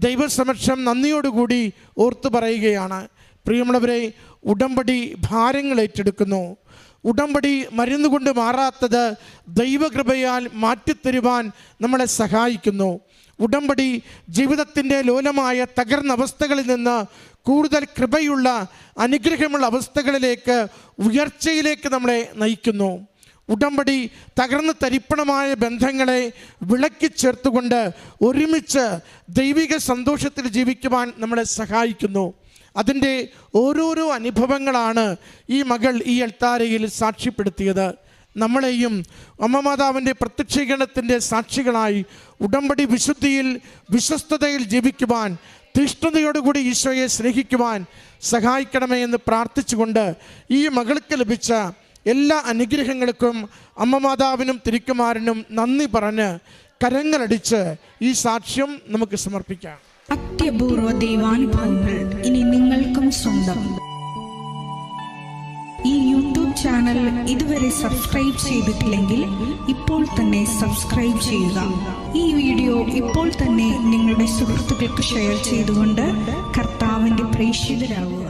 ദൈവസമക്ഷം നന്ദിയോടുകൂടി ഓർത്തു പറയുകയാണ്. പ്രിയമുള്ളവരെ, ഉടമ്പടി ഭാരങ്ങൾ ഏറ്റെടുക്കുന്നു. ഉടമ്പടി മരുന്നുകൊണ്ട് മാറാത്തത് ദൈവകൃപയാൽ മാറ്റിത്തരുവാൻ നമ്മളെ സഹായിക്കുന്നു. ഉടമ്പടി ജീവിതത്തിൻ്റെ ലോലമായ തകർന്ന അവസ്ഥകളിൽ നിന്ന് കൂടുതൽ കൃപയുള്ള അനുഗ്രഹമുള്ള അവസ്ഥകളിലേക്ക്, ഉയർച്ചയിലേക്ക് നമ്മളെ നയിക്കുന്നു. ഉടമ്പടി തകർന്ന് തരിപ്പണമായ ബന്ധങ്ങളെ വിളക്കി ചേർത്തുകൊണ്ട് ഒരുമിച്ച് ദൈവിക സന്തോഷത്തിൽ ജീവിക്കുവാൻ നമ്മളെ സഹായിക്കുന്നു. അതിൻ്റെ ഓരോരോ അനുഭവങ്ങളാണ് ഈ മകൾ ഈ അൾത്താരയിൽ സാക്ഷ്യപ്പെടുത്തിയത്. നമ്മളെയും അമ്മ മാതാവിൻ്റെ പ്രത്യക്ഷീകരണത്തിൻ്റെ സാക്ഷികളായി ഉടമ്പടി വിശുദ്ധിയിൽ, വിശ്വസ്തതയിൽ ജീവിക്കുവാൻ, തീഷ്ണതയോടുകൂടി ഈശോയെ സ്നേഹിക്കുവാൻ സഹായിക്കണമേ എന്ന് പ്രാർത്ഥിച്ചുകൊണ്ട് ഈ മകൾക്ക് ലഭിച്ച എല്ലാ അനുഗ്രഹങ്ങൾക്കും അമ്മ മാതാവിനും തിരുക്കുമാരനും നന്ദി പറഞ്ഞ് കരങ്ങളടിച്ച് ഈ സാക്ഷ്യം നമുക്ക് സമർപ്പിക്കാം. അത്യപൂർവ ദൈവാനുഭവങ്ങൾ ഇനി നിങ്ങൾക്ക് നിങ്ങൾക്കും സ്വന്തം. ഈ യൂട്യൂബ് ചാനൽ ഇതുവരെ സബ്സ്ക്രൈബ് ചെയ്തിട്ടില്ലെങ്കിൽ ഇപ്പോൾ തന്നെ സബ്സ്ക്രൈബ് ചെയ്യുക. ഈ വീഡിയോ ഇപ്പോൾ തന്നെ നിങ്ങളുടെ സുഹൃത്തുക്കൾക്ക് ഷെയർ ചെയ്തുകൊണ്ട് കർത്താവിന്റെ പ്രേക്ഷിതരാകുക.